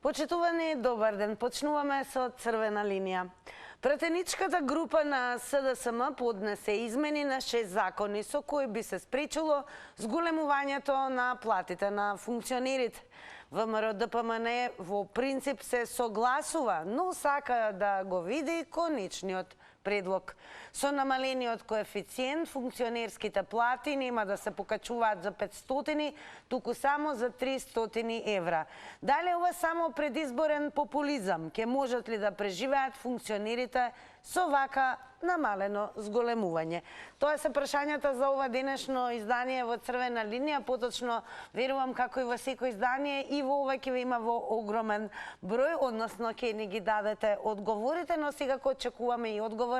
Почитувани, добар ден. Почнуваме со црвена линија. Пратеничката група на СДСМ поднесе измени на 6 закони со кои би се спречило зголемувањето на платите на функционерите. ВМРО-ДПМН во принцип се согласува, но сака да го види конечниот предлог. Со намалениот коефициент функционерските плати нема да се покачуваат за 500, туку само за 300 евра. Дали ова само предизборен популизам? Ке можат ли да преживеат функционерите со вака намалено зголемување? Тоа се прашањата за ова денешно издание во црвена линија, поточно верувам како и во секој издание и во ова ќе ви има во огромен број, односно ќе ни ги дадете одговорите, но сега очекуваме и одговор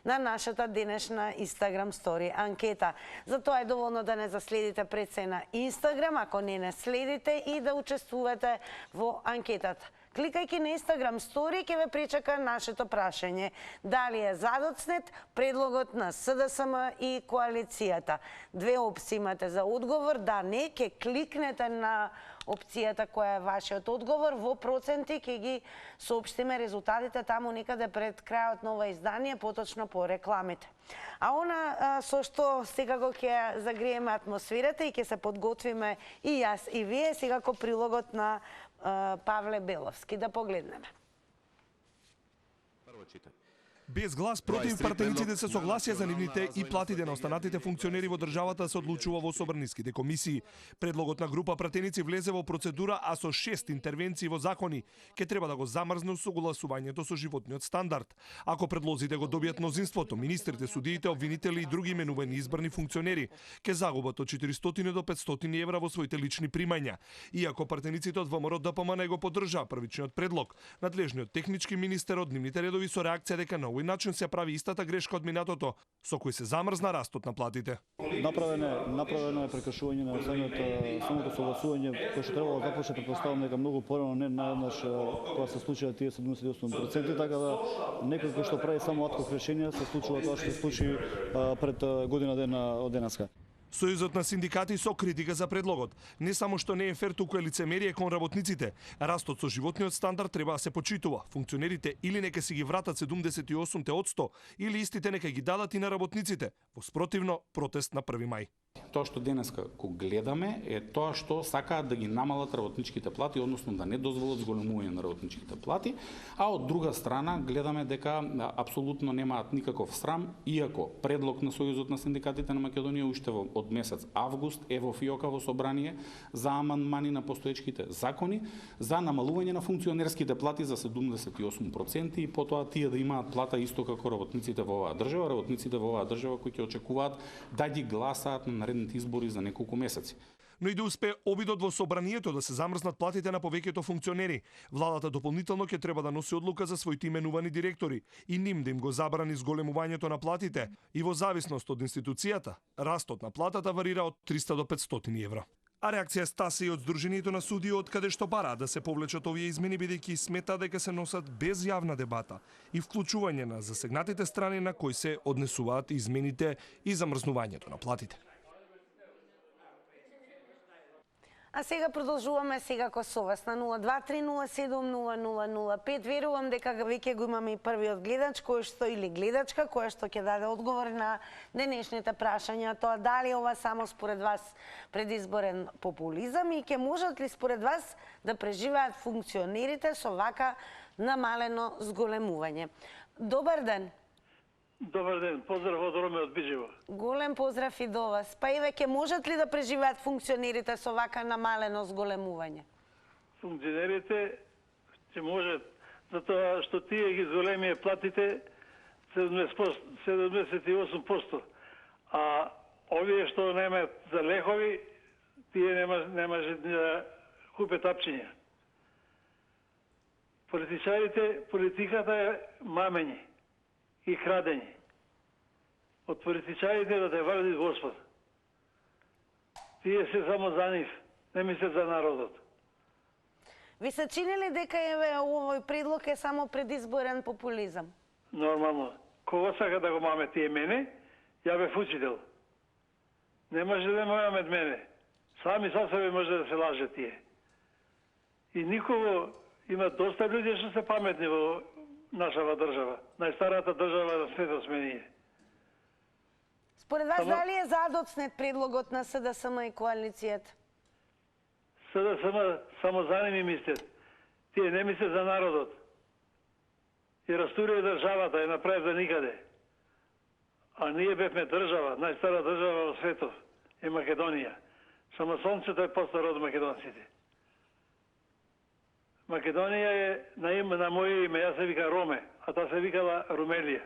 на нашата денешна Instagram стори анкета. Затоа е доволно да не заследите пред се на Instagram, ако не следите, и да учествувате во анкетата. Кликајќи на Instagram стори ќе ве причека нашето прашање. Дали е задоцнет предлогот на СДСМ и коалицијата? Две опции имате за одговор, да, не, ќе кликнете на опцијата која е вашиот одговор, во проценти ќе ги соопштиме резултатите таму некаде пред крајот на ова издание, поточно по рекламите. А она со што секако ќе загриеме атмосферата и ќе се подготвиме и јас и вие, секако прилогот на Павле Беловски. Да погледнеме. Прво читање. Без глас против, пратениците се согласија за нивните и платите на останатите функционери во државата се одлучува во собраниските комисии. Предлогот на група пратеници влезе во процедура, а со 6 интервенции во закони ке треба да го замрзне усогласувањето со животниот стандард. Ако предлозите го добијат мнозинството, министрите, судиите, обвинители и други именувани избрани функционери ке загубат од 400 до 500 евра во своите лични примања. Иако пратениците од ВМРО-ДПМН го поддржаа првичниот предлог, надлежниот технички министер од нивните редови со реакција дека на овој начин се прави истата грешка од минатото, со кој се замрзна растот на платите. Направено е прекршување на самото согласување, кој што требало да започне, претпоставам дека многу порано, не наеднаш кога се случија тие 78%, така да некој кој што прави само адхок решенија се случува тоа што се случи пред година дена од денеска. Сојузот на синдикати со критика за предлогот. Не само што не е фер, туку е лицемерие кон работниците. Растот со животниот стандард треба да се почитува. Функционерите или нека си ги вратат 78%, или истите нека ги дадат и на работниците. Во спротивно, протест на 1 мај. Тоа што денеска го гледаме е тоа што сакаат да ги намалат работничките плати, односно да не дозволат зголемување на работничките плати, а од друга страна гледаме дека апсолутно немаат никаков срам, иако предлог на Сојузот на синдикатите на Македонија уште од месец август е во ФИОКа во собрание за амандмани на постоечките закони за намалување на функционерските плати за 78% и потоа тие да имаат плата исто како работниците во оваа држава, кои ќе очекуваат да ги гласаат на наредните избори за неколку месеци. Но и да успее обидот во собранието да се замрзнат платите на повеќето функционери, владата дополнително ќе треба да носи одлука за своите именувани директори и ним да им го забрани зголемувањето на платите и во зависност од институцијата, растот на платата варира од 300 до 500 евра. А реакција стаси и од Сдруженијето на судии, од каде што бараат да се повлечат овие измени, бидејќи смета дека се носат без јавна дебата и вклучување на засегнатите страни на кои се однесуваат измените и замрзнувањето на платите. А сега продолжуваме секако со вас на 0230700005. Верувам дека веќе го имаме и првиот гледач или гледачка која што ќе даде одговор на денешните прашања. Тоа дали ова само според вас предизборен популизам и ќе можат ли според вас да преживеат функционерите со вака намалено зголемување? Добар ден. Добар ден, поздрав од Роме од Биџево. Голем поздрав и до вас. Па еве, ќе можат ли да преживеат функционерите со вака намалено зголемување? Функционерите ќе можат, затоа што тие ги зголемија платите 78%, а овие што немаат за лекови, тие не можат да купат апчиња. Политиката е мамење и крадење. Од политичарите да те вади Господ. Тие се само за нив, не мислат за народот. Ви се чини ли дека овој предлог е само предизборен популизам? Нормално. Кого сака да го маме тие мене? Ја бев учител. Не може да ме од мене. Сами со себе може да се лаже тие. И никого Има доста луѓе што се паметни во нашава држава. Најстарата држава на светот сме ние. Според вас, дали е задоцнет предлогот на СДСМ и коалицијата? СДСМ само за ними мислят. Тие не мислят за народот. И растурија државата, ја направи за никаде. А ние бевме држава, најстара држава во светот е Македонија. Само сонцето е постаро од македонците. Македонија е на моје име, јас се вика Роме, а та се викала Румелија.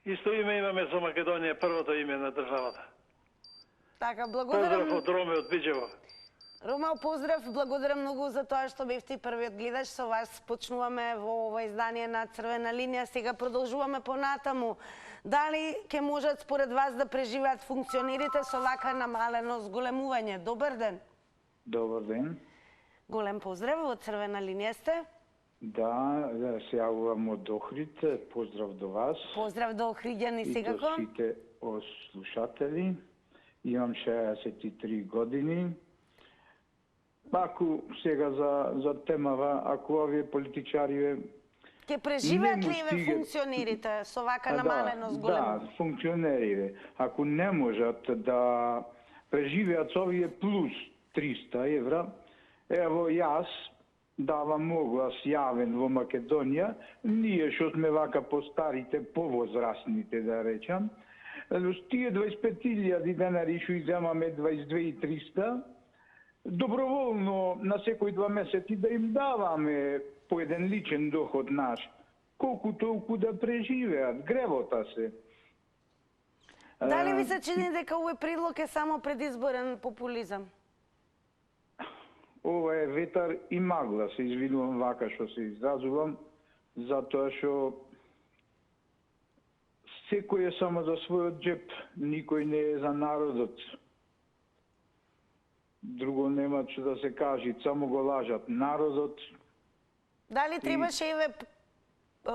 Исто име имаме со Македонија, првото име на државата. Така, Поздрав благодарам. од Роме, од Биџево. Ромал, поздрав, благодарам многу за тоа што бевте првиот гледач. Со вас почнуваме во ова издание на Црвена линија. Сега продолжуваме понатаму. Дали ќе можат според вас да преживеат функционерите со вака намалено зголемување? Добар ден. Добар ден. Голем поздрав, од Црвена линија сте. Да, се јавувам од Охрид. Поздрав до вас. Поздрав до Охриѓани И до секако. сите слушатели. Имам 63 години. Ако сега за темава, ако овие политичари Ќе преживеат не му ли еве стига- функционерите со вака намалено зголемување? Да, функционерите. Ако не можат да преживеат со овие плюс 300 евра, ево јас давам оглас јавен во Македонија, ние што сме вака постарите, повозрастните да речам, тие 25.000 денари што иземаме 22.300, доброволно на секој 2 месеци да им даваме по еден личен доход наш, колку толку да преживеат, гревота се. Дали ви се чини дека овој предлог е само предизборен популизам? Ова е ветар и магла, се извинувам вака што се изразувам, затоа што секој е само за својот джеп, никој не е за народот. Друго нема што да се кажи, само го лажат народот. Дали требаше еве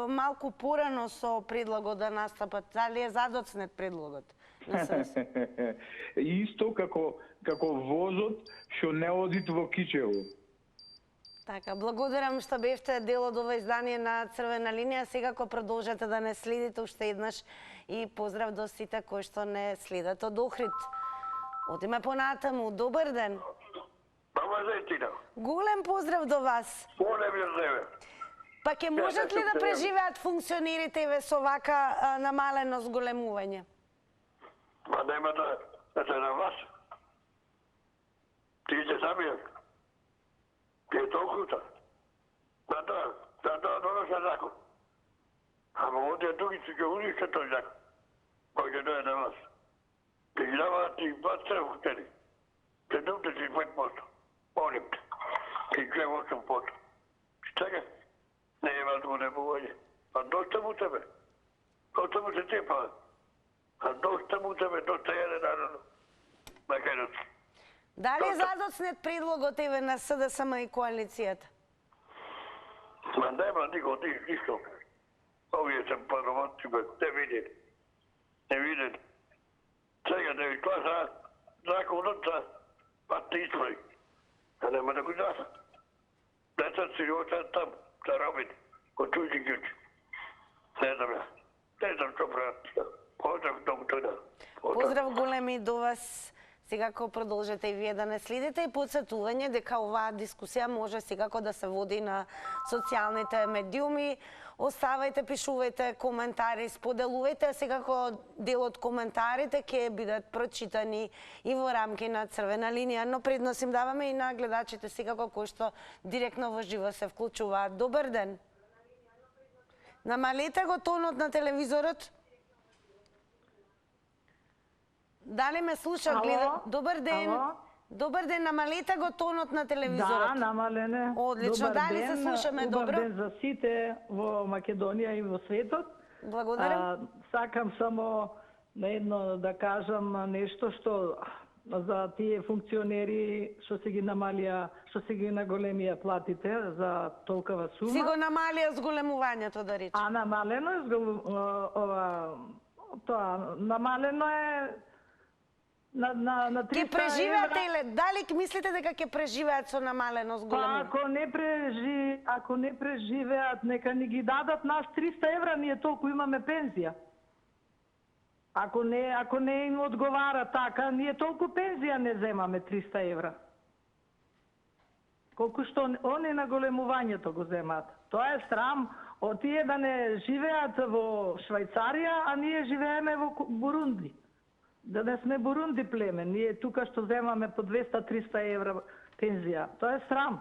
малку порано со предлогот да настапат? Дали е задоцнет предлогот на СДС? Исто како возот што не оди во Кичево. Така, благодарам што бевте дел од ова издание на Црвена линија. Секако продолжете да не следите уште еднаш и поздрав до сите кои што не следат од Охрид. Одиме понатаму. Добар ден. Баба Зетина, Голем поздрав до вас. поле ми здраве. Па ќе можат ли да преживеат функционерите еве со вака намалено зголемување? Ма нема да се на вас. Ти се сами. Ти е толкова. Да доноса закон. Ама овде други ќе унище тој закон. Кој ќе дојде на вас. Ќе ги даваат и вас тревохтели. Ќе дупте си 5%. Моlimte. Ќе ги 8%. Чекай. Не има зголемување. А доста му тебе. Доста му се тепа. А доста му тебе, доста јаде наravno. Македонски. Дали е задоцнет предлогот еве на СДСМ и коалицијата? Ма нема никој ништо. Овие се парламенти, не видели. Не видели. Сега да ви класа законот за патни избори. А нема да го гласа. Децата си остат там, да робите. Кod чужи ключи. Не знам ја. Не знам што прават. Поздрав до тоа. Поздрав големи до вас. Секако продолжете и вие да не следите и подсетување дека оваа дискусија може секако да се води на социјалните медиуми. Оставајте, пишувајте коментари, споделувајте, секако дел од коментарите ќе бидат прочитани и во рамки на Црвена линија, но предност им даваме и на гледачите секако кои што директно во живо се вклучуваат. Добар ден. Намалете го тонот на телевизорот. Дали ме слуша? Ало? Добар ден. Ало? Добар ден, намалете го тонот на телевизорот. Да, намалене. Одлично, Добар дали се ден, слушаме убав добро? ден за сите во Македонија и во светот. Благодарам. Сакам само на едно да кажам нешто што за тие функционери што се ги намалија, што се ги наголемија платите за толкова сума. Си го намалија зголемувањето, да речем. А намалено е тоа намалено е на 300 Ке преживеате евра. или дали мислите дека ќе преживеат со намалено Па зголемување? ако не преживеат, нека ни ги дадат нас 300 евра, ние толку имаме пензија. Ако не им одговара така, ние толку пензија не земаме 300 евра. Колку што они на големувањето го земаат. Тоа е срам. Тие да не живеат во Швајцарија, а ние живееме во Бурунди. Да не сме Бурунди племе. Ние тука што земаме по 200-300 евра пензија. Тоа е срам.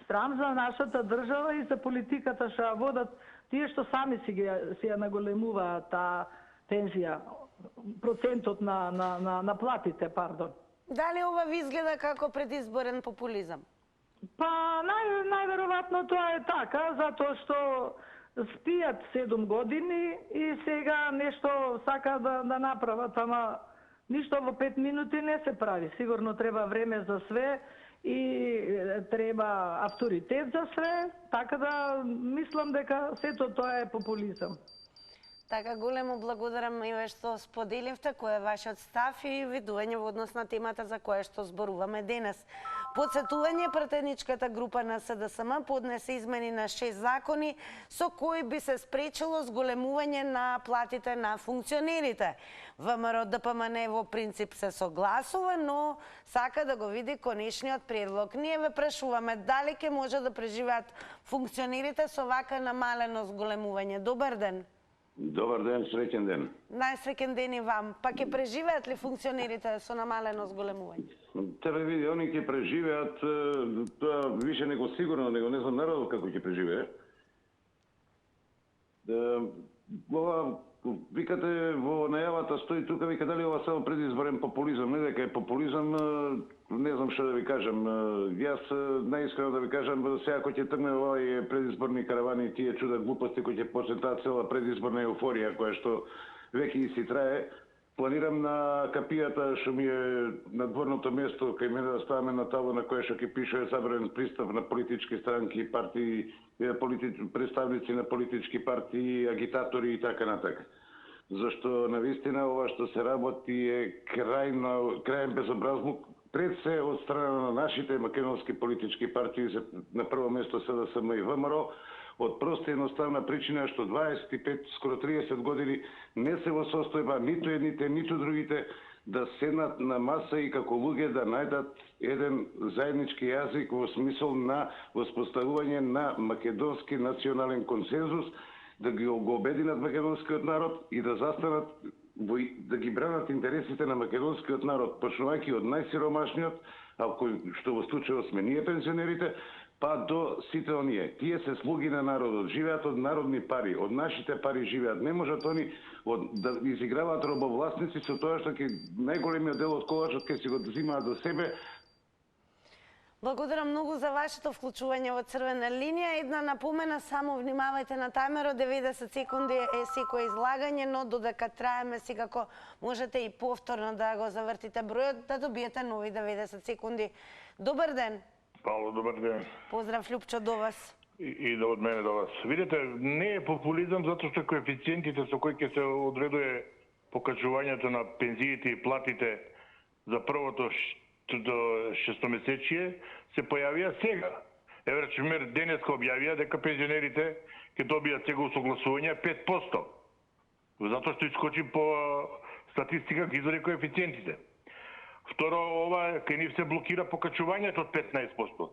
Срам за нашата држава и за политиката што ја водат тие што сами си ја наголемуваат таа пензија, процентот на платите, пардон. Дали ова ви изгледа како предизборен популизам? Па најверојатно тоа е така, затоа што спијат 7 години и сега нешто сака да направат, ама ништо во 5 минути не се прави. Сигурно треба време за све и треба авторитет за све, така да мислам дека сето тоа е популизам. Така, големо благодарам и ве што споделивте кој е вашиот став и видување во однос на темата за која што зборуваме денес. Подсетување, пратеничката група на СДСМ поднесе измени на 6 закони со кои би се спречило зголемување на платите на функционерите. ВМРО ДПМН во принцип се согласува, но сака да го види конечниот предлог. Ние ве прашуваме дали ќе може да преживеат функционерите со вака намалено зголемување. Добар ден. Добар ден, среќен ден. Најсреќен ден и вам. Па ќе преживеат ли функционерите со намалено зголемување? Тебе види, они ќе преживеат, тоа више него сигурно, него не знам народот како ќе преживее. Ова, викате во најавата стои тука, вика дали ова само предизборен популизам, не дека е популизам, не знам што да ви кажам. Јас најискрено да ви кажам, сега кој ќе тргне овој предизборни каравани, тие чуда глупости кои ќе почне таа цела предизборна еуфорија која што веќе и си трае, планирам на капијата што ми е на дворното место кај мене да ставаме на табло на кое што ќе пише забранен пристап на политички странки, партии, представници на политички партии, агитатори и така натака. Зашто навистина ова што се работи е крајен безобразлук, пред се од страна на нашите македонски политички партии, на прво место СДСМ и ВМРО, од проста и едноставна причина што 25, скоро 30 години не се во состојба ниту едните, ниту другите да седнат на маса и како луѓе да најдат еден заеднички јазик во смисол на воспоставување на македонски национален консензус, да го обединат македонскиот народ и да застанат да ги бранат интересите на македонскиот народ, почнувајќи од најсиромашниот, а што во случајот сме ние пензионерите, па до сите оние. Тие се слуги на народот, живеат од народни пари, од нашите пари живеат. Не можат они да изиграваат робовласници со тоа што најголемиот дел од колачот ќе си го взимаат до себе. Благодарам многу за вашето вклучување во црвена линија. Една напомена, само внимавајте на таймерот, 90 секунди е секој излагање, но додека траеме секако можете и повторно да го завртите бројот, да добиете нови 90 секунди. Добар ден. Ало, добар ден. Поздрав, Лјупчо, до вас. И од мене до вас. Видите, не е популизам затоа што коефициентите со кои ќе се одредува покачувањето на пензиите и платите за првото до шестомесечие се појавија сега. Еве, речемер, денеска објавија дека пензионерите ќе добијат сега усогласување 5%. Затоа што искочи по статистика ги извади коефициентите. Второ, ова кај нив се блокира покачувањето од 15%.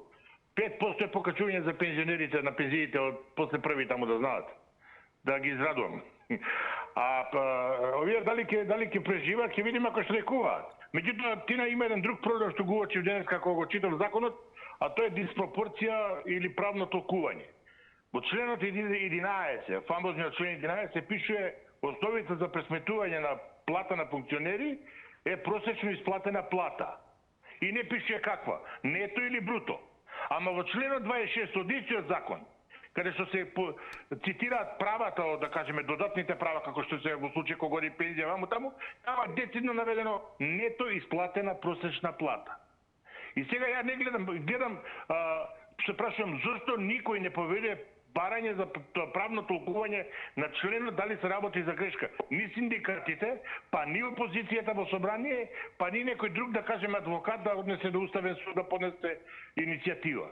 5% е покачување за пензионерите на пензиите од после први таму да знаат. Да ги израдувам. Овие дали ќе преживеат, ќе видиме како што рекуваат. Меѓутоа, Тина има еден друг проблем што го уочив денес како го читав законот, а тоа е диспропорција или правно толкување. Во членот 11, фамозниот член 11, се пишува основите за пресметување на плата на функционери е просечно исплатена плата. И не пише каква, нето или бруто. Ама во членот 26 од истиот закон, каде што се цитираат правата, да кажеме, додатните права, како што се во случај кога годи пензија ваму таму, тама децидно наведено нето исплатена просечна плата. И сега ја не гледам, се прашувам зошто никој не поведе барање за правно толкување на членот дали се работи за грешка. Ни синдикатите, па ни опозицијата во собрание, па ни некој друг, да кажеме адвокат, да однесе до Уставен суд да поднесе иницијатива.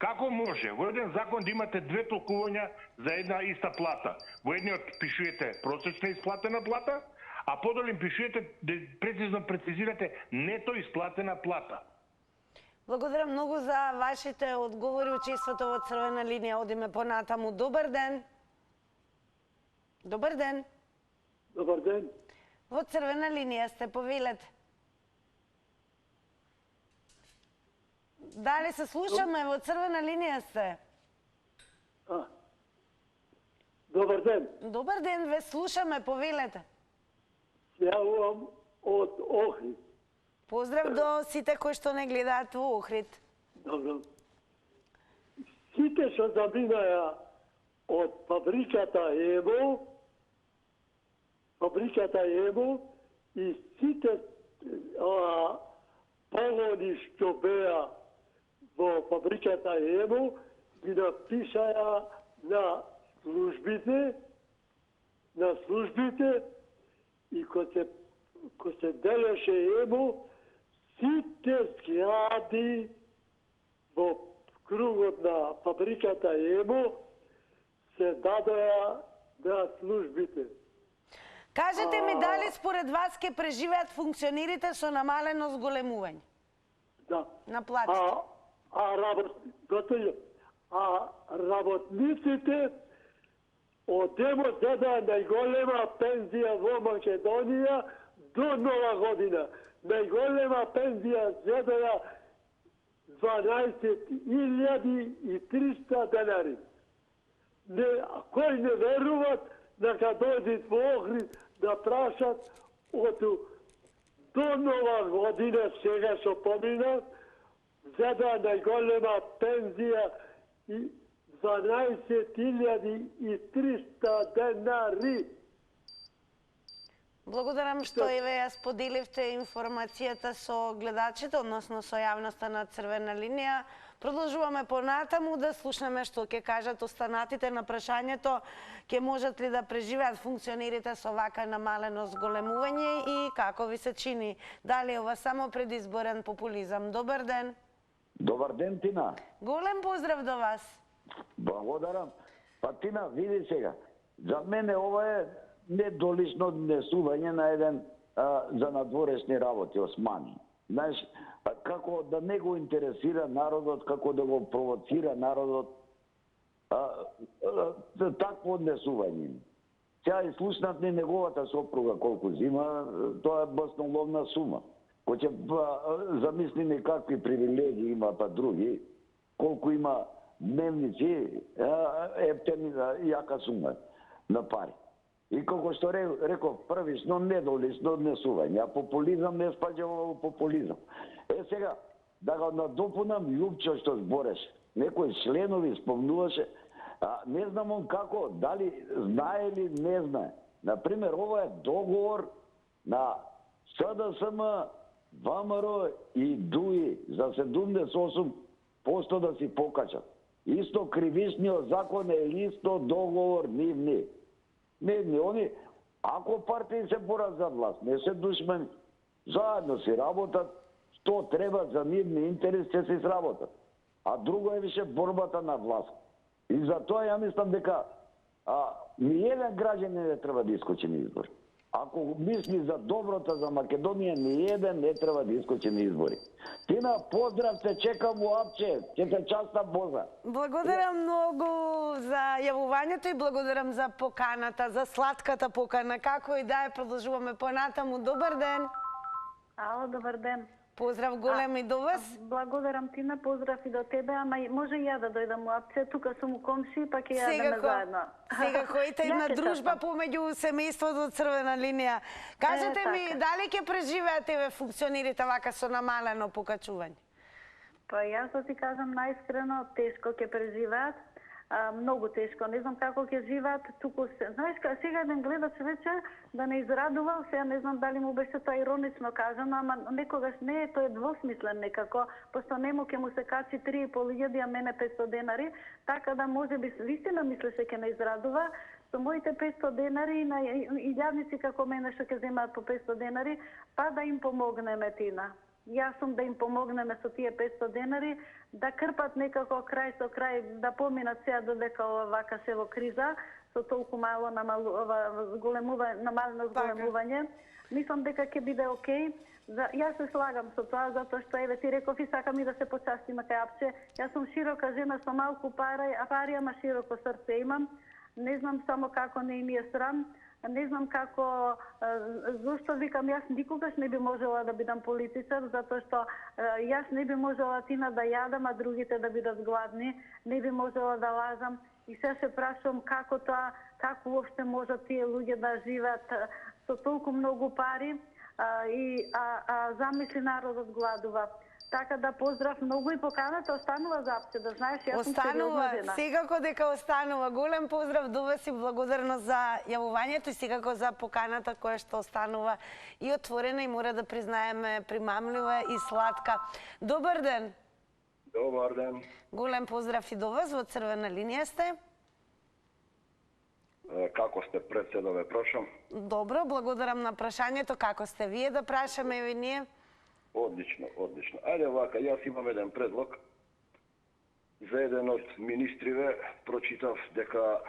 Како може во еден закон да имате две толкувања за една иста плата? Во едниот пишувате просечна исплатена плата, а подолем пишувате, прецизно прецизирате нето исплатена плата. Благодарам многу за вашите одговори, учеството во Црвена линија. Одиме понатаму. Добар ден. Добар ден. Добар ден. Во Црвена линија сте, повелете. Дали се слушаме? Во Црвена линија сте. Добар ден. Добар ден, ве слушаме, повелете. Се јавувам од Охрид. Поздрав до сите кои што не гледаат во Охрид. Добро. Сите што заминаја од фабриката ЕМО и сите погони што беа во фабриката ЕМО ги напишаја на службите и кога се делеше ЕМО, сите згради во кругот на фабриката ЕМО се дадоа на службите. Кажете ми дали според вас ќе преживеат функционерите со намалено зголемување? Да. На платите. Работниците од ЕМО седаа најголема пензија во Македонија до Нова година. Најголема пензија седаа 12.300 денари. Кои не веруват, нека дојдат во Охрид да прашат до Нова година сега што поминат, седаа најголема пензија 12.300 денари. Благодарам што и ве ја споделивте информацијата со гледачите, односно со јавноста на Црвена линија. Продолжуваме понатаму да слушнеме што ќе кажат останатите на прашањето ќе можат ли да преживеат функционерите со вака намалено зголемување и како ви се чини, дали ова само предизборен популизам. Добар ден. Добар ден, Тина. Голем поздрав до вас. Благодарам. Па Тина, види сега, за мене ова е недолично однесување на еден за надворешни работи, османи. Знаеш, како да не го интересира народот, како да го провоцира народот, такво однесување. Сега и слушнат ни неговата сопруга колку зима, тоа е басноловна сума. Кој ќе замислиме какви привилегии има па други, колку има дневници, ептени јака сума на пари. И како што реков, првично недолично однесување, а популизам не спаѓа во популизам. Сега, да го надопунам Јупчо што збореше, некои членови спомнуваше, не знам он како, дали знае или не знае. Например, ова е договор на СДСМ, ВМРО и ДУИ за 78% да си покачат. Исто кривичниот закон е исто договор нивни. Не, они, ако партии се борат за власт, не се душмани, заедно си работат, што треба за нивни интерес ќе се сработат. А друго е више борбата на власт. И затоа ја мислам дека ниеден граѓанин не треба да искочи на избори. Ако мисли за доброто за Македонија, ниеден не треба да искочи на избори. Тина, поздрав, те чекам во Апче, ќе те частам Боза. Благодарам многу за јавувањето и благодарам за поканата, за сладката покана. Како и да е, продолжуваме понатаму. Добар ден. Ало, добар ден. Поздрав голем и до вас. Благодарам, Тина, поздрав и до тебе, ама може и ја да дојдам у Апче, тука сум у комши, па ќе јадеме заедно. Сега којте една дружба помеѓу семејството од Црвена линија. Кажете ми, дали ќе преживеате ве функционерите вака со намалено покачување? Па јас да ти кажам најискрено, тешко ќе преживеат. многу тешко. Не знам како ќе живеат туку се. Знаеш, сега еден гледач рече да не израдува, сега не знам дали му беше тоа иронично кажано, ама некогаш не е, тој е двосмислен некако, пошто нему ќе му се качи 3.500, а мене 500 денари, така да може би вистина мислеше ќе не израдува, со моите 500 денари и на илјадници како мене што ќе земаат по 500 денари, па да им помогнеме, Тина. Јас сум да им помогнеме со тие 500 денари, да крпат некако крај со крај, да поминат сега додека ова вака се во криза, со толку мало намалено зголемување. Мислам дека ќе биде окей. Јас се слагам со тоа, затоа што, еве, ти реков и сакам и да се почастиме кај Апче. Јас сум широка жена со малку пари, ама широко срце имам. Не знам само како не ми е срам. Не знам како, зошто викам, јас никогаш не би можела да бидам политичар, затоа што јас не би можела, Тина, да јадам, а другите да бидат гладни, не би можела да лажам. И сега се прашувам како тоа, како уопште можат тие луѓе да живеат со толку многу пари, замисли народот гладува. Така да поздрав многу и поканата останува за Апче, да знаеш, јас сум сериозна жена. Секако дека останува. Голем поздрав до вас и благодарност за јавувањето и секако за поканата која што останува и отворена и мора да признаеме примамлива и сладка. Добар ден. Добар ден. Голем поздрав и до вас, во црвена линија сте. Како сте, пред се да ве прашам? Добро, благодарам на прашањето. Како сте вие, да прашаме и ние? Одлично, одлично. Ајде вака, јас имам еден предлог. За еден од министриве прочитав дека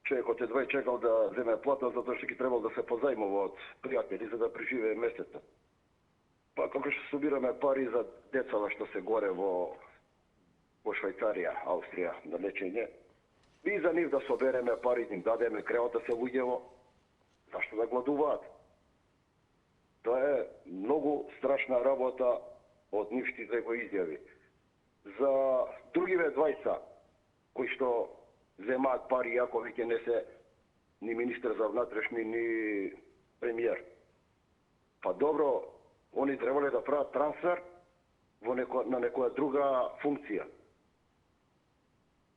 човекот едва чекал да земе плата затоа што ќе требал да се позајмува од пријатели за да преживее месецот. Па како што собираме пари за децата што се горе во Швајцарија, Австрија на лечење, и за нив да собереме пари, им дадеме кревата се луѓево, зашто да гладуваат? Тоа е многу страшна работа од нивштите го изјави. За другиве двајца, кои што земаат пари, иако веќе не се ни министер за внатрешни, ни премиер. Па добро, они требале да прават трансфер на некоја друга функција.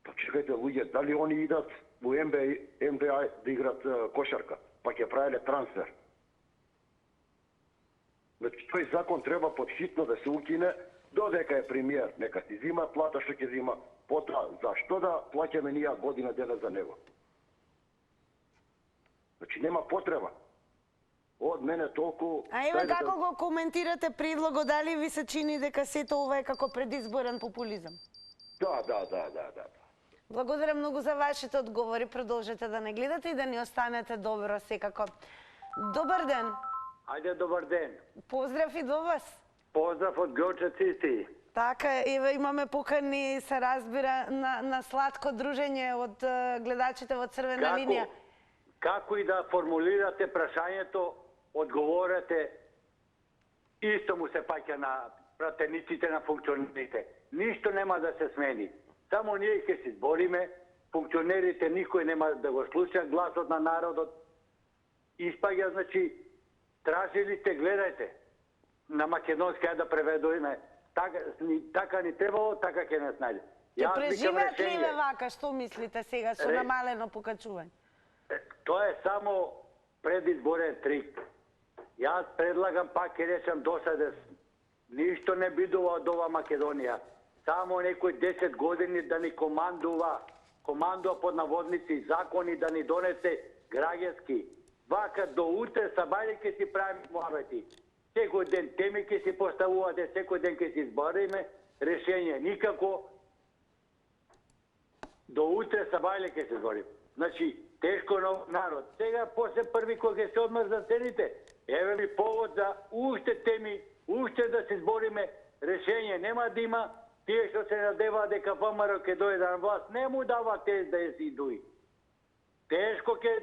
Па чекајте, луѓе, дали они идат во НБА да играт кошарка, па ќе правеле трансфер. Значи, тој закон треба подхитно да се укине, додека е премиер, нека си зима плата што ќе зима, потоа зашто да плаќаме ние година дена за него? Значи нема потреба. Од мене толку... А еве како го коментирате предлогот, дали ви се чини дека сето ова е како предизборен популизам? Да. Благодарам многу за вашите одговори, продолжете да не гледате и да ни останете добро секако. Добар ден. Ајде, добар ден. Поздрав и до вас. Поздрав од Гоче Цисти. Така, еве имаме покани, се разбира, на сладко дружење од гледачите во црвена линија. Како и да формулирате прашањето, одговорете, исто му се паќа на пратениците, на функционерите. Ништо нема да се смени. Само ние ќе се избориме, функционерите никој нема да го слуша гласот на народот. Испаѓа, значи, тражили сте, гледајте, на македонски, да преведуваме. Така ни требало, така ќе не снајде. Ќе преживеат ли ве вака, што мислите сега, со намалено покачување? Тоа е само предизборен трик. Јас предлагам, пак ќе речам досаде, ништо не бидува од ова Македонија. Само некој 10 години да ни командува под наводници, закони да ни донесе граѓански. Вака до утре сабајле ќе си правиме муабети. Секој ден теми ќе си поставувате, секој ден ќе си избориме решение. Никако до утре сабајле ќе се избориме. Значи, тешко народ. Сега, после први кој ќе се одмрзат цените, еве ми повод за уште теми, уште да се избориме решение. Нема да има тие што се надеваат дека ВМРО ќе дојде на власт, не му дава тез да ја си дуи. Тешко ќе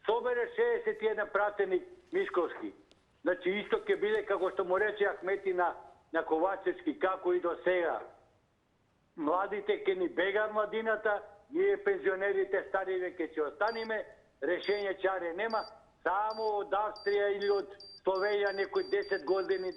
собере 61 пратеник Мишковски. Значи, исто ќе биде како што му рече Ахмети на Ковачевски, како и до сега. Младите ќе ни бегаат младината, ние пензионерите стариве ќе ќе останеме, решение чаре нема, само од Австрија или од Словенија некој 10 години.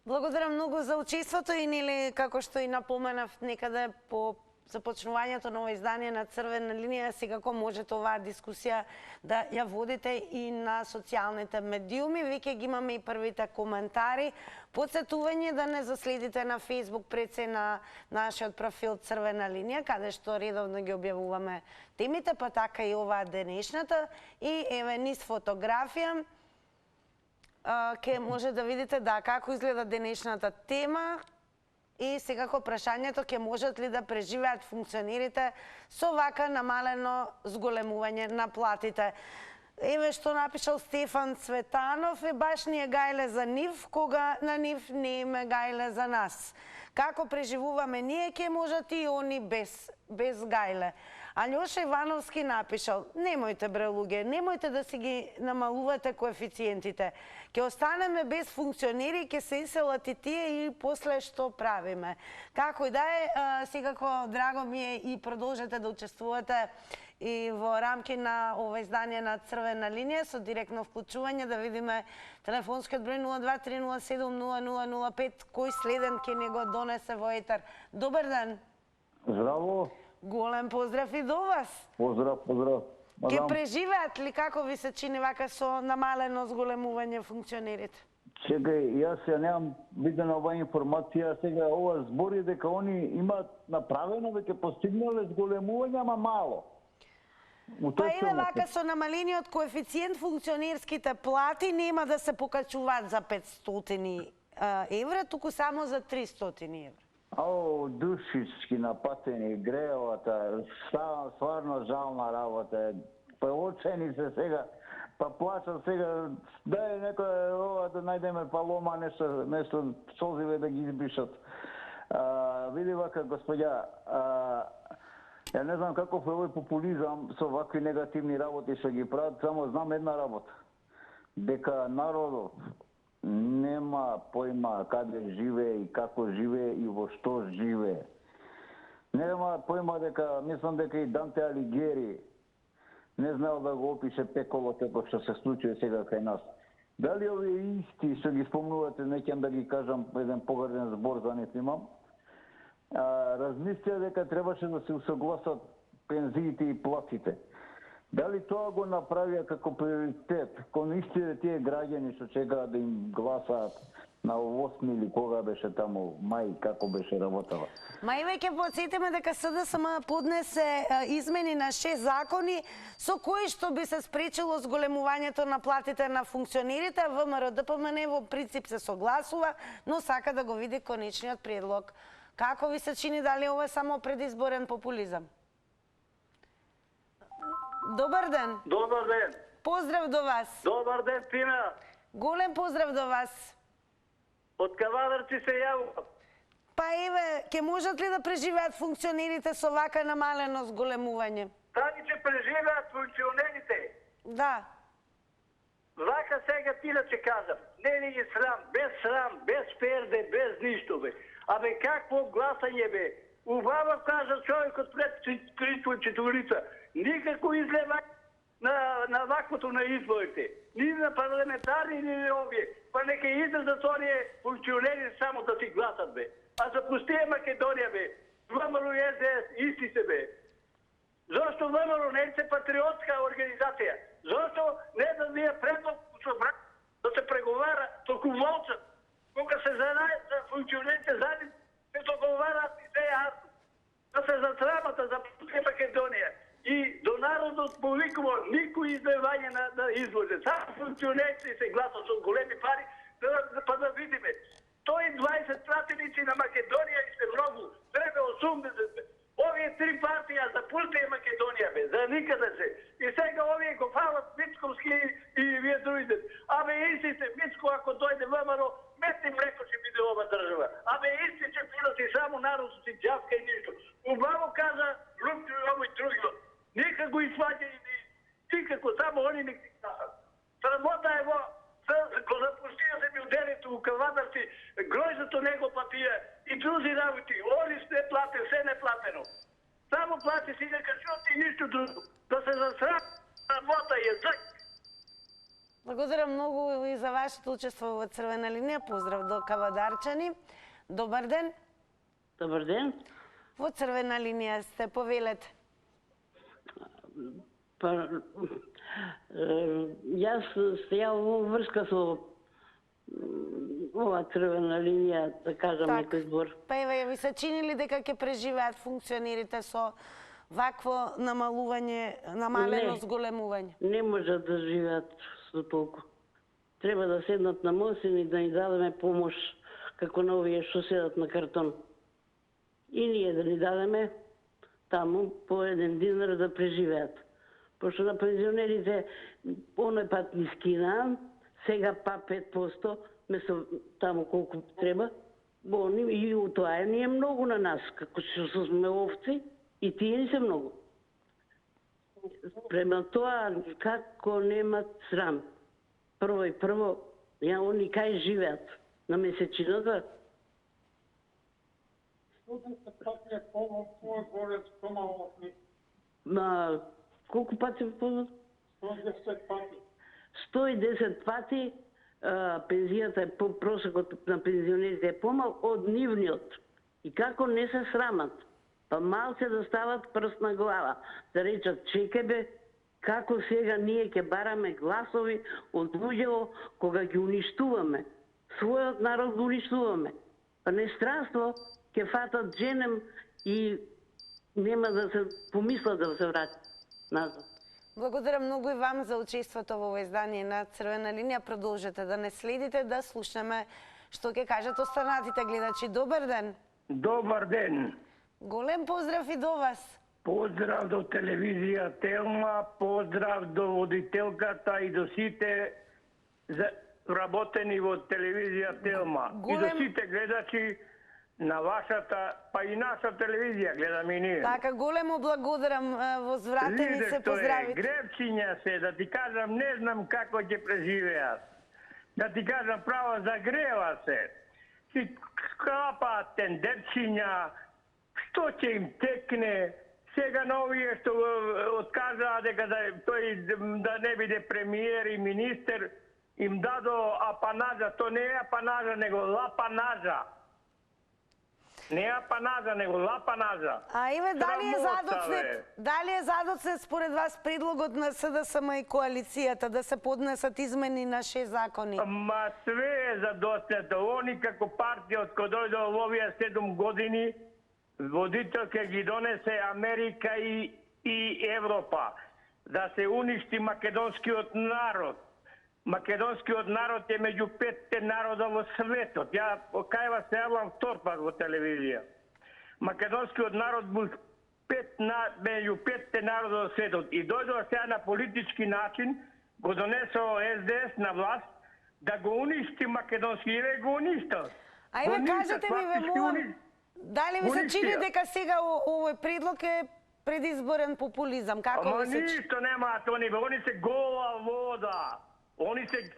Благодарам многу за учеството и нели, како што и напоменав, некаде по започнувањето на ова издание на Црвена линија, секако можете оваа дискусија да ја водите и на социјалните медиуми. Веќе ги имаме и првите коментари. Подсетување да не заследите на Facebook пред се на нашиот профил Црвена линија, каде што редовно ги објавуваме темите, па така и оваа денешната. И еве низ фотографија ке може да видите како изгледа денешната тема. И секако прашањето ќе можат ли да преживеат функционерите со вака намалено зголемување на платите. Еве што напишал Стефан Цветанов, баш ни е гајле за нив, кога на нив не им е гајле за нас. Како преживуваме ние, ќе можат и они без гајле. Алјоша Ивановски напишал: немојте бре луѓе, немојте да си ги намалувате коефициентите. Ќе останеме без функционери, ќе се иселат и тие и после што правиме. Како и да е, секако драго ми е и продолжете да учествувате и во рамки на ова издание на Црвена линија со директно вклучување, да видиме телефонскиот број 023070005, кој следен ќе ни го донесе во етер. Добар ден. Здраво. Голем поздрав и до вас. Поздрав. Ке преживеат ли, како ви се чини вака со намалено зголемување функционерите? Чекај, јас ја немам видена оваа информација, сега ова збори дека они имаат направено, веќе постигнале зголемување, ама мало. Па еве вака со намалениот коефициент функционерските плати нема да се покачуваат за 500 евра, туку само за 300 евра. Ау, душички напатени, греовата, стварно жална работа. Па очени се сега, па плачат сега, дај некој ова да најдеме палома, нешто солзиве да ги избришат. Види вака, господја, ја не знам каков е овој популизам со вакви негативни работи што ги прават, само знам една работа. Дека народот нема појма каде живее и како живее и во што живее. Нема појма дека, мислам дека и Данте Алигиери не знаел да го опише пеколото како што се случува сега кај нас. Дали овие исти што ги спомнувате, неќам да ги кажам еден погрден збор за нив имам, размислија дека требаше да се усогласат пензиите и платите. Дали тоа го направија како приоритет кон истите тие граѓани што чекаат да им гласаат на 8 или кога беше таму мај, како беше работава? Ма и веќе подсетиме дека СДСМ поднесе измени на 6 закони со кои што би се спречило зголемувањето на платите на функционерите. ВМРО ДПМН во принцип се согласува, но сака да го види конечниот предлог. Како ви се чини, дали ова е само предизборен популизам? Добар ден. Добар ден. Поздрав до вас. Добар ден, Тина. Голем поздрав до вас. Од Кавадарци се јавувам. Па еве, ќе можат ли да преживеат функционерите со вака намалено зголемување? Дали ќе преживеат функционерите? Да. Вака сега Тина ќе кажам. Не ли ги срам, без перде, без ништо бе. Абе какво гласање бе? Убаво кажа човекот пред четворица. Никако излевање на ваквото на изборите. Ни на парламентарни, ни на овие. Па нека излезат оние функционери само да си гласат бе. А за пустија Македонија бе. ВМРО и СДС исти се бе. Зошто ВМРО не е патриотска организација? Зошто не да вие предлог да се преговара толку волцат? Кога се за функционерите заедно се договараат и се јасно. Да се засрамата за пустија Македонија. И до народот повикува никој излевање на излозе. Само функционерите се гласат со големи пари, па да видиме. 120 пратеници на Македонија и се многу. Треба 80. Овие три партија за пустија Македонија бе, за никаде се. И сега овие го фалат Мицковски и вие другите. Абе истите, Мицко ако дојде ВМРО, метни млеко ќе биде ова држава. Абе исти ќе бидат и само народот си џавка и ништо. Убаво кажа Лупчо и овој другиот. Никако изваѓа и никако, само они не ги кажат. Срамота е во го запустија се ми уделите у Кавадарци, гројзато него платија и други работи. Они не плате, се не платено. Само плати си дека шоти и ништо друго. Да се засрам, срамота е зак. Благодарам многу и за вашето учество во Црвена линија. Поздрав до Кавадарчани. Добар ден. Добар ден. Во црвена линија сте, повелете. Па, јас стојав во врска со ова црвена линија, да кажам некој збор. Па еве, ви се чини ли дека ќе преживеат функционерите со вакво намалено зголемување? Не можат да живеат со толку. Треба да седнат на мосин и да ни дадеме помош, како на овие што седат на картон. И ние да ни дадеме таму по 1 динар да преживеат. Пошто на пензионерите оној пат ни скинаа, сега па 5%, место таму колку треба, и тоа не е многу на нас, како што сме овци, и тие ни се многу. Према тоа, како немат срам. Прво и прво, они кај живеат? На месечината? На колку пати помал? 110 пати. 110 пати пензијата е просекот на пензионерите е помал од нивниот. И како не се срамат? Па малце да стават прст на глава, да речат чекај бе, како сега ние ќе бараме гласови од луѓето кога ги уништуваме. Својот народ го уништуваме. Па не странство ќе фатат женем и нема да се помислат да се вратат назад. Благодарам многу и вам за учеството во овој издание на Црвена линија. Продолжете да не следите, да слушнеме што ќе кажат останатите гледачи. Добар ден! Добар ден! Голем поздрав и до вас! Поздрав до телевизија Телма, поздрав до водителката и до сите работени во телевизија Телма. И до сите гледачи на вашата, па и наша телевизија гледам и ние. Така, големо благодарам, возвратени се поздравите. Гревчиња се, да ти кажам, не знам како ќе преживеат. Да ти кажам, право загрева се. Си скрапаат тендерчиња, што ќе им текне. Сега на овие што откажаа дека тој да не биде премиер и министер, им дадо апанажа. То не е апанажа, него лапанажа. Не е апанажа, него лапанажа. А еве, дали е задоцнет според вас предлогот на СДСМ и коалицијата да се поднесат измени на 6 закони? Ма све е задоцнето. Они како партија од кој дојдо во овие 7 години, водител ќе ги донесе Америка и Европа. Да се уништи македонскиот народ. Македонскиот народ е меѓу 5 народа во светот. Ја кај вас се јавам втор пат во телевизија. Македонскиот народ бил меѓу 5 народа во светот. И дојдоа сега на политички начин, го донесо СДС на власт, да го уништи македонски. И го уништил. Ајде, кажете ми, ве молам, дали ви се чини дека сега овој предлог е предизборен популизам? Како ви се чини? Ништо немаат они се гола вода. Они се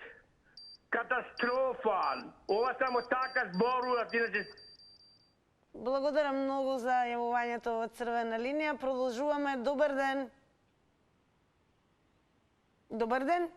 катастрофа. Ова само така зборуваат, иначе... Благодарам многу за јавувањето во Црвена линија. Продолжуваме. Добар ден. Добар ден.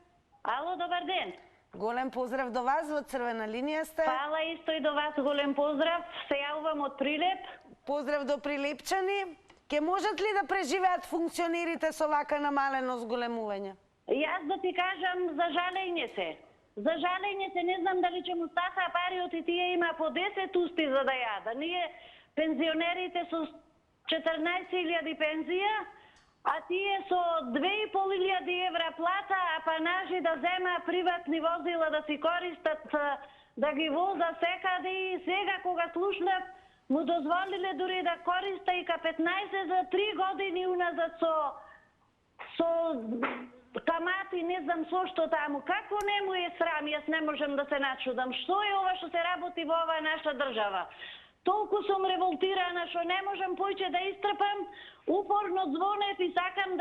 Ало, добар ден. Голем поздрав до вас, во Црвена линија сте. Фала исто и до вас, голем поздрав. Се јавувам од Прилеп. Поздрав до прилепчани. Ке можат ли да преживеат функционерите со вака намалено зголемување? Јас да ти кажам, за жалење се. За жалење се, не знам дали ќе му стаса париот и тие има по 10 усти за да јада. Ние, пензионерите со 14.000 пензија, а тие со 2.500 евра плата, апанажи да зема приватни возила да си користат, да ги воза секаде и сега кога слушнав, му дозволиле дури да користа и К-15 за 3 години уназад со камати, не знам со што таму. Како не му е срам, јас не можам да се начудам. Што е ова што се работи во оваа наша држава? Толку сум револтирана што не можам поќе да истрпам. Упорно звонев и сакам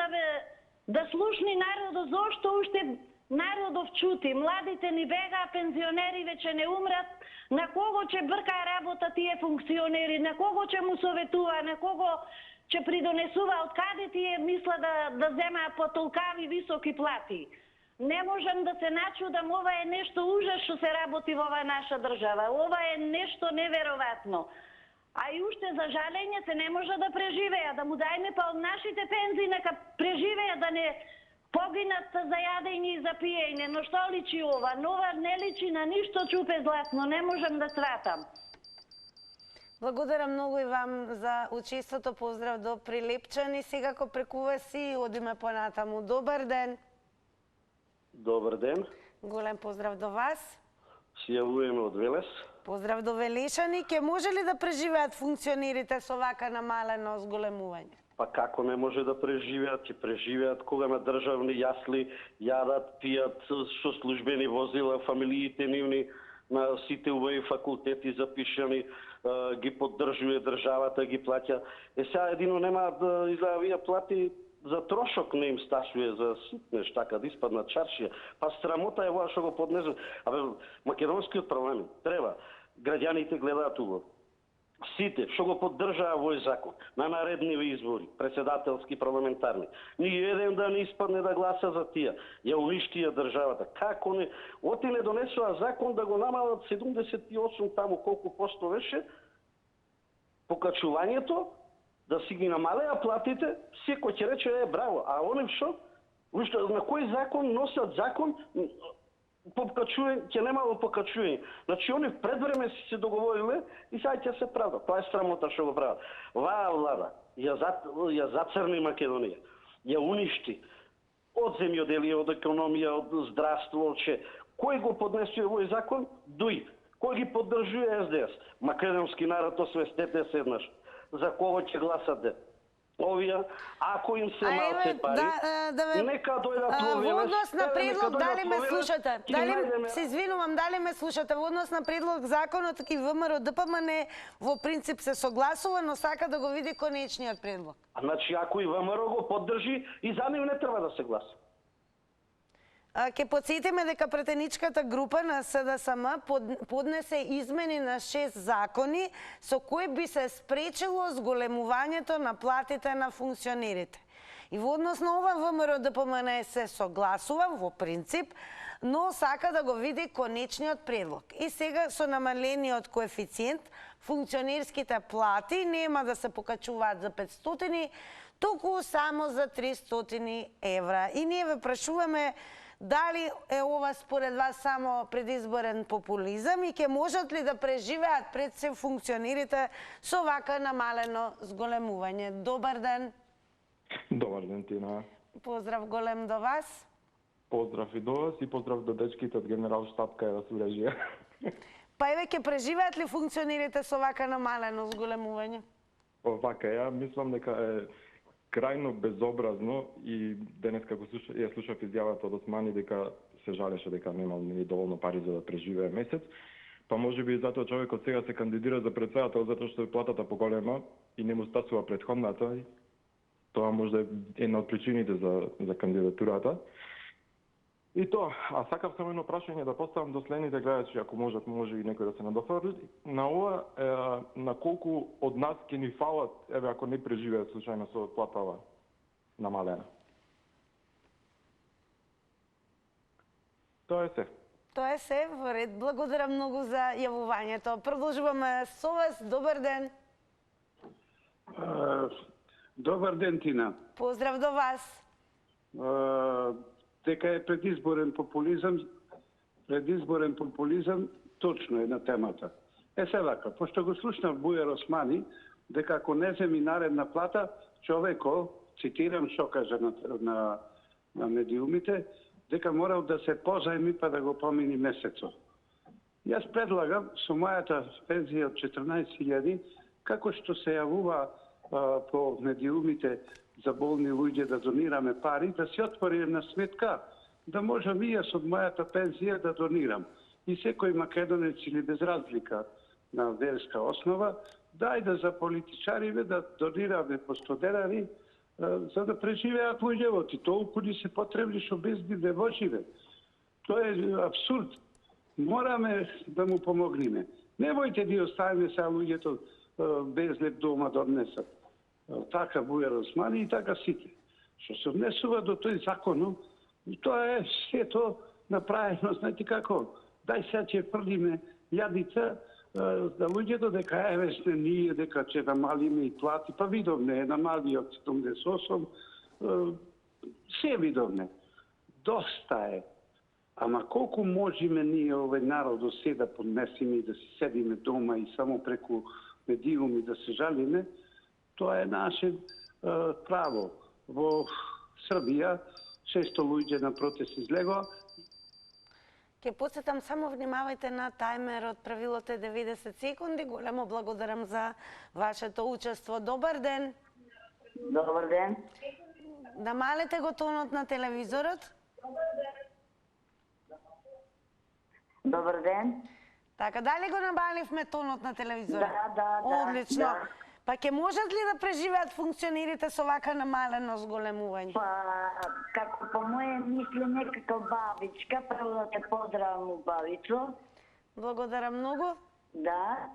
да слушни народот, зошто уште народов чути. Младите ни бегаа, пензионери веќе не умрат. На кого ќе бркаа работа тие функционери? На кого ќе му советува? На кого ќе придонесува, од каде тие мисла да земаат по толкави високи плати. Не можам да се начудам, ова е нешто ужас што се работи во оваа наша држава. Ова е нешто неверојатно. А и уште за жалење се не може да преживеа, да му дајме па од нашите пензии нека преживеа, да не погинат за јадење и за пиење. Но што личи ова? Нова не личи на ништо чупе златно, не можам да сватам. Благодарам многу и вам за учеството. Поздрав до Прилепчани. Сега ко прекува си одиме понатаму. Добар ден. Добар ден. Голем поздрав до вас. Се јавуваме од Велес. Поздрав до Велишани. Ке може ли да преживеат функционерите со вака намалено зголемување? Па како не може да преживеат? Ќе преживеат кога на државни јасли јадат, пијат со службени возила, фамилиите нивни на сите убави факултети запишани, ги поддржува државата, ги плаќа. Сега едино нема да излавија плати за трошок не им стасува, за ситнеш, така да испаднат чаршија. Па срамота е ова што го поднесува. Абе, македонскиот проблем треба. Граѓаните гледаат убаво. Сите што го поддржаа овој закон на наредни избори, председателски, парламентарни, ни еден да не испадне да гласа за тие. Ја уништија државата. Како не? Оти не донесува закон да го намалат 78 таму колку посто беше покачувањето, да си ги намалеа платите, секој ќе рече браво. А они што? На кој закон носат закон? Покачување, ќе немало покачување. Значи, они в предвреме си се договориле и сега ќе се правда. Тоа е срамота што го прават. Ваа влада ја зацрни Македонија, ја уништи од земјоделие, од економија, од здравство, од че. Кој го поднесува овој закон? Дуј. Кој ги поддржува СДС? Македонски народ, освестете се еднаш. За кого ќе гласате? Овие, ако им се малце пари, нека дојдат во Велес. Во однос на предлог, дали ме слушате? Се извинувам, дали ме слушате? Во однос на предлог законот и ВМРО ДПМН во принцип се согласува, но сака да го види конечниот предлог. Значи, ако и ВМРО го поддржи, и за нив не треба да се гласа. Ке подсетиме дека претеничката група на СДСМ поднесе измени на 6 закони со кои би се спречило зголемувањето на платите на функционерите. И во однос на ова ВМРО ДПМН се согласува во принцип, но сака да го види конечниот предлог. И сега со намалениот коефициент функционерските плати нема да се покачуваат за 500, туку само за 300 евра. И ние ве прашуваме дали е ова според вас само предизборен популизам и ќе можат ли да преживеат пред се функционерите со вака намалено зголемување? Добар ден. Добар ден, Тина. Поздрав голем до вас. Поздрав и до вас и поздрав до дечките од Генерал штаб кај вас урежија. Па еве, ќе преживеат ли функционерите со вака намалено зголемување? Вака, ја мислам дека е крајно безобразно и денес како ја слушав изјавата од Османи дека се жалеше дека немал ни доволно пари за да преживее месец, па можеби и затоа човекот сега се кандидира за председател затоа што е платата поголема и не му стасува претходната. Тоа може да е една од причините за кандидатурата. И тоа, а сакав само едно прашање да поставам до следните гледачи, ако може и некој да се надофрли. На ова, на колку од нас ќе ни фалат, еве ако не преживеат случајно со платава намалена? Тоа е се. Тоа е се, во ред. Благодарам многу за јавувањето. Продолжуваме со вас. Добар ден. Добар ден, Тина. Поздрав до вас. Дека е предизборен популизам, точно е на темата. Се вака, пошто го слушнав Бујар Османи, дека ако не земи наредна плата, човеко, цитирам што кажа на медиумите, дека морал да се позајми па да го помини месецот. Јас предлагам со мојата пензија од 14.000, како што се јавува по медиумите за болни луѓе да донираме пари, да се отвори една сметка, да можам и јас од мојата пензија да донирам. И секој македонец или без разлика на верска основа, дајде за политичариве да донираме по 100 денари, за да преживеат во живот. И толку ни се потребни што без нив не можеме. Тоа е абсурд. Мораме да му помогнеме. Немојте да оставиме сега луѓето без леп дома да однесат. Така Бујар Османи и така сите. Што се однесува до тој закон, тоа е сето направено, знаете како, дај сега ќе фрлиме јадица за луѓето дека еве сте ние дека ќе намалиме и плати, па видовме намали од 78, се видовме. Доста е. Ама колку можеме ние овој народ до се да поднесеме и да си седиме дома и само преку медиуми да се жалиме, тоа е наше право. Во Србија 600 луѓе на протест излегоа. Ке подсетам, само внимавајте на тајмерот, правилото е 90 секунди. Големо благодарам за вашето учество. Добар ден. Добар ден. Намалете го тонот на телевизорот. Добар ден. Така, дали го набаливме тонот на телевизорот? Да. Одлично. Да. Па ќе можат ли да преживеат функционерите со вака намалено зголемување? Па, како по моje мислење, како бабичка, прво да те поздравам, бабичо. Благодарам многу. Да.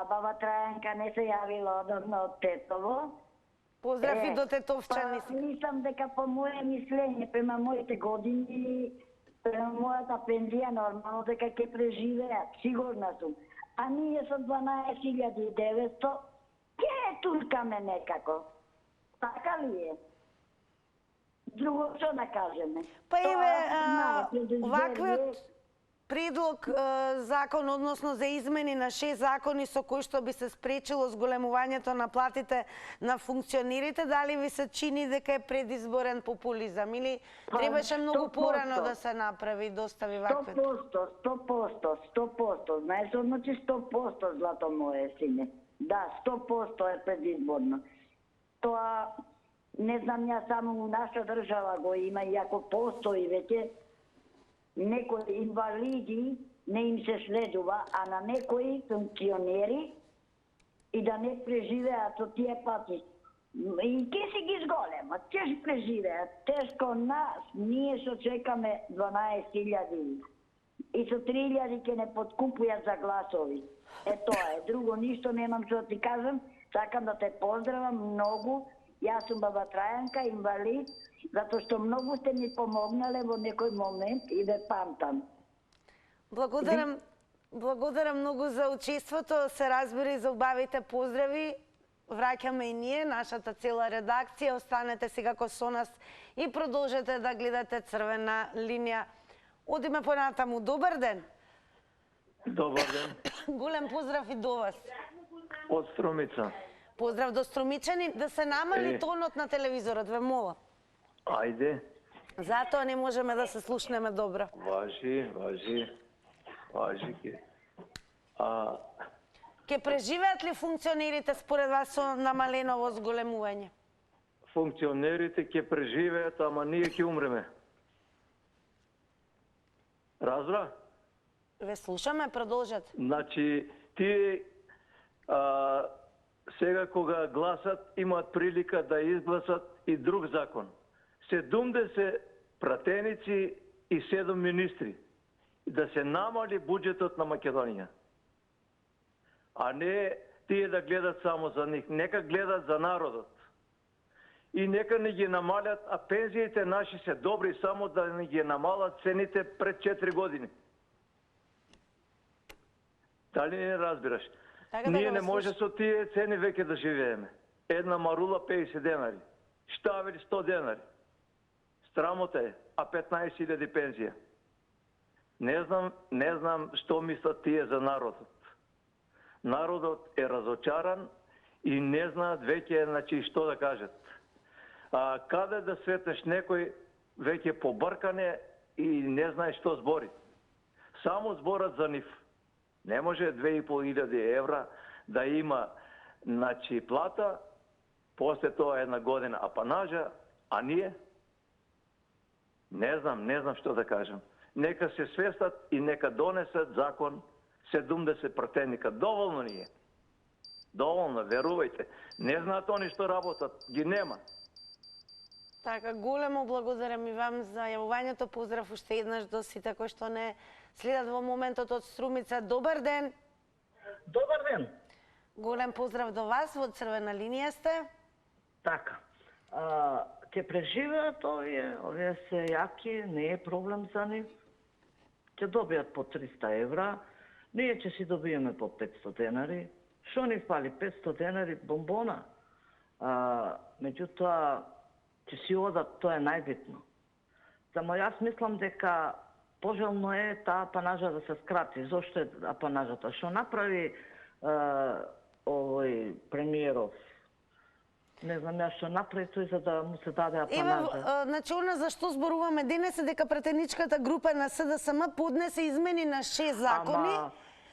Баба Трајанка не се јавила одавно од Тетово. Поздрав и до тетовчани. Па, мислам дека по моje мислење, према моите години, према мојата пензија, нормално дека ќе преживеат, сигурна сум. А ние со 12.900 ќе туркаме некако. Така ли е? Друго што да кажеме? Па еве, ваквиот предлог закон, односно за измени на 6 закони со кои што би се спречило зголемувањето на платите на функционерите, дали ви се чини дека е предизборен популизам или требаше многу порано да се направи и достави ваквиот? 100%. Знаеш, односи 100%, злато мое сине. Да, 100% е предизборно. Тоа, не знам, ја само у наша држава го има, иако постои веќе, некои инвалиди не им се следува, а на некои функционери и да не преживеат од тие пати. И ке си ги зголемат, ќе си преживеат. Тешко нас, ние што чекаме 12.000 и со 3.000 ќе не подкупујат за гласови. Тоа е, друго ништо немам што ти кажам, сакам да те поздравам многу. Јас сум баба Трајанка, инвалид, затоа што многу сте ми помогнале во некој момент и ве памтам. Благодарам многу за учеството, се разбира и за убавите поздрави. Враќаме и ние, нашата цела редакција. Останете секако со нас и продолжете да гледате Црвена линија. Одиме понатаму. Добар ден. Добар ден. Голем поздрав и до вас. Од Струмица. Поздрав до струмичани. Да се намали тонот на телевизорот, ве мола. Ајде. Затоа не можеме да се слушнеме добро. Важи ке. Ке преживеат ли функционерите според вас со намалено зголемување? Функционерите ќе преживеат, ама ние ќе умреме. Разбра? Ве слушаме, продолжат. Значи, тие сега кога гласат, имаат прилика да изгласат и друг закон. 70 пратеници и 7 министри. Да се намали буџетот на Македонија. А не тие да гледат само за нив. Нека гледат за народот. И нека не ги намалят, а пензиите наши се добри, само да не ги намалят цените пред 4 години. Дали не разбираш? Ние не може со тие цени веќе да живееме. Една марула 50 денари. Штавели 100 денари. Страмота е, а 15.000 пензија. Не знам што мислат тие за народот. Народот е разочаран и не знаат веќе, значи, што да кажат. Каде да сретнеш некој веќе побркане и не знае што збори. Само зборат за нив. Не може 2.500 евра да има, значи, плата, после тоа една година апанажа, а ние? Не знам што да кажам. Нека се свестат и нека донесат закон 70 пратеника. Доволно ни е. Доволно, верувајте. Не знаат они што работат, ги нема. Така, големо благодарам и вам за јавувањето. Поздрав уште еднаш до сите кои што не следат во моментот од Струмица. Добар ден. Добар ден. Голем поздрав до вас, во Црвена линија сте. Така. Ќе преживеат овие се јаки, не е проблем за нив. Ќе добијат по 300 евра. Ние ќе си добиеме по 500 денари. Што ни фали? 500 денари бомбона. Меѓутоа, ќе си одат, тоа е најбитно. Само јас мислам дека пожелно е таа апанажа да се скрати. Зошто е апанажата? Што направи овој премиеров? Не знам ја што направи тој за да му се даде апанажа. Значи, она за што зборуваме денес е дека претеничката група на СДСМ поднесе измени на 6 закони.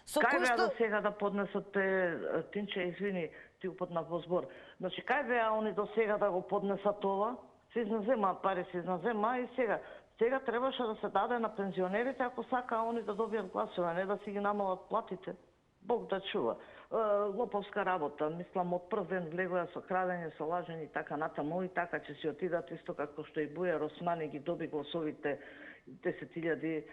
Кај беа до сега да поднесат Тинче, извини, ти упатнав во збор. Значи, кај беа они до сега да го поднесат ова? Се изназема пари, се изназема и сега. Сега требаше да се даде на пензионерите ако сака они да добијат гласове, не да си ги намалат платите. Бог да чува. Лоповска работа, мислам, од прв ден влегоја со крадење, со лажење и така натаму и така ќе си отидат исто како што и Бујар Османи ги доби гласовите 10.000,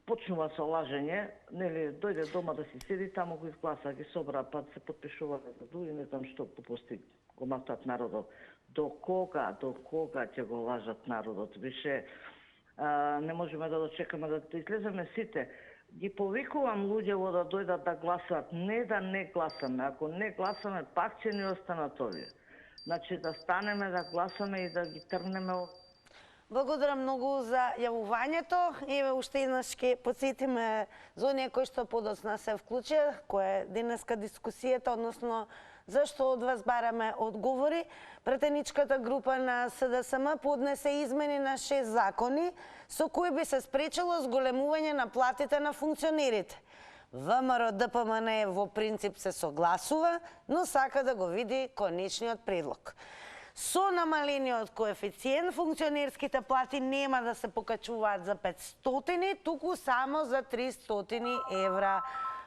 почнува со лажење, нели, дојде дома да си седи, таму го изгласа, ги собра, па се подпишувале за дуи, не знам што попусти, го мактат народот. До кога ќе го лажат народот? Више, не можеме да дочекаме да излеземе сите. Ги повикувам луѓево да дојдат да гласат, не да не гласаме. Ако не гласаме, пак ќе ни останат овие. Значи да станеме да гласаме и да ги тргнеме. Благодарам многу за јавувањето. Еве уште еднаш ќе потсетиме за оние кои што подоцна се вклучија, која е денеска дискусијата, односно зашто од вас бараме одговори. Претеничката група на СДСМ поднесе измени на 6 закони со кои би се спречило зголемување на платите на функционерите. ВМРО ДПМН во принцип се согласува, но сака да го види конечниот предлог. Со намалениот коефициент функционерските плати нема да се покачуваат за 500, туку само за 300 евра.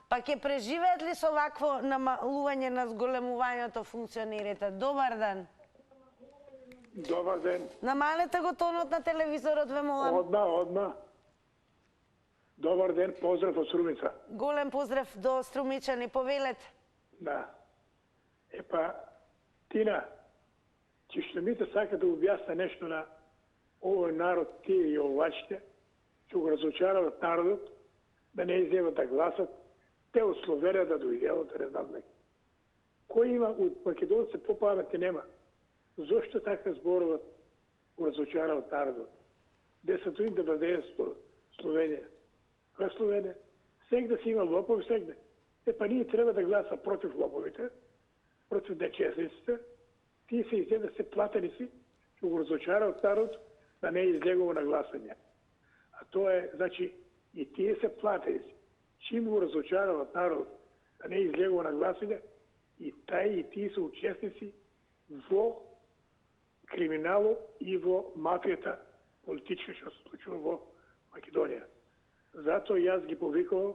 Па ќе преживеат ли со вакво намалување на зголемувањето функционерите? Добар ден. Добар ден. Намалете го тонот на телевизорот, ве молам. Одма. Добар ден, поздрав од Струмица. Голем поздрав до струмичани, повелете. Да. Епа, Тина, че што ми сака да објасна нешто на овој народ, тие и овачите, што го разочарават народот, да не излезат да гласат, те од Словенија да дојдат, да не знам нека. Кој има од македонци попаметни нема? Зошто така зборуват, го разочарават народот? Де се тој да бъде Словенија? Која Словенија? Сегде си има лопови, сегде. Епа ние треба да гласа против лоповите, против нечестниците, тие се изгледа се платени си, што го разочарават народ да не излегува на гласање. А тоа е, значи, и тие се платени си. Чим го разочарават народ да не излегува на гласање, и тај и тие се учесници во криминалот и во мафијата политичка што се случува во Македонија. Затоа јас ги повикувам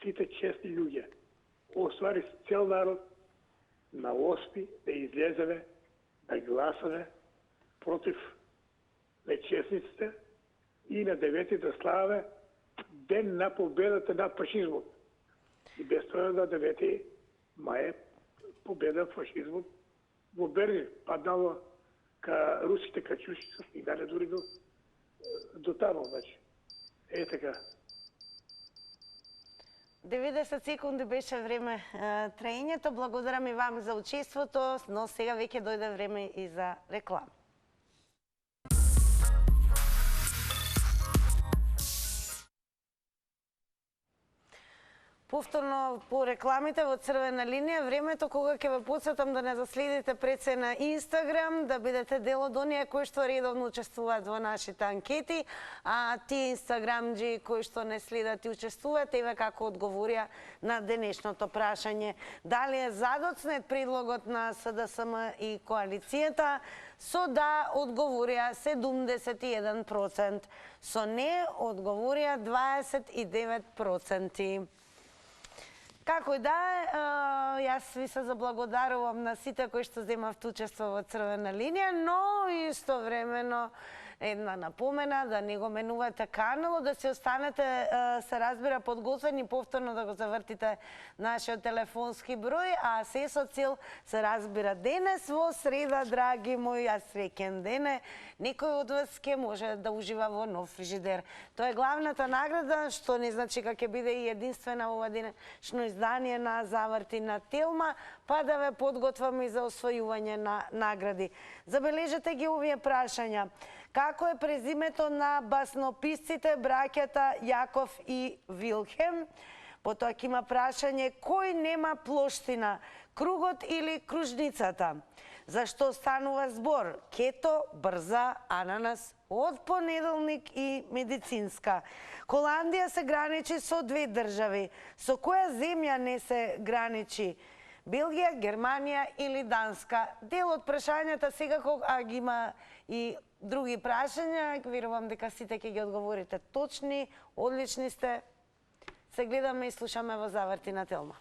сите честни луѓе, оствари цел народ, на 8 да излеземе, да гласаме против нечестниците и на 9 да славаме ден на победата над фашизмот. И без тоа на 9 мај победа фашизмот во Берлин, паднало ка русите качуши се стигнале дури до тамо, значи. Е така. 90 секунди беше време траењето. Благодарам и вам за учеството, но сега веќе дојде време и за реклама. Повторно по рекламите во црвена линија, времето кога ќе ве потсетам да не заследите пред се на Инстаграм, да бидете дел од оние кои што редовно учествуваат во нашите анкети, а тие инстаграмџи кои што не следат и учествуваат, еве како одговорија на денешното прашање. Дали е задоцнет предлогот на СДСМ и коалицијата? Со да одговорија 71%, со не одговорија 29%. Како и да е, јас ви се заблагодарувам на сите кои што земавте учество во црвена линија, но истовремено една напомена да не го менувате каналот, да се останете, се разбира, подготвени повторно да го завртите нашиот телефонски број, а се со цел се разбира денес во среда, драги мои, а среќен дене, некој од вас ќе може да ужива во нов фрижидер. Тоа е главната награда, што не значи дека ќе биде и единствена ова денешно издание на Заврти на Телма, па да ве подготваме и за освојување на награди. Забележете ги овие прашања. Како е презимето на баснописците браќата Јаков и Вилхем? Потоа ќе има прашање кој нема плоштина, кругот или кружницата? Зашто станува збор? Кето, брза, ананас, од понеделник и медицинска. Холандија се граничи со две држави. Со која земја не се граничи? Белгија, Германија или Данска? Дел од прашањата секако, а ги има и други прашања. Верувам дека сите ќе ги одговорите точни, одлични сте. Се гледаме и слушаме во Заврти на Телма.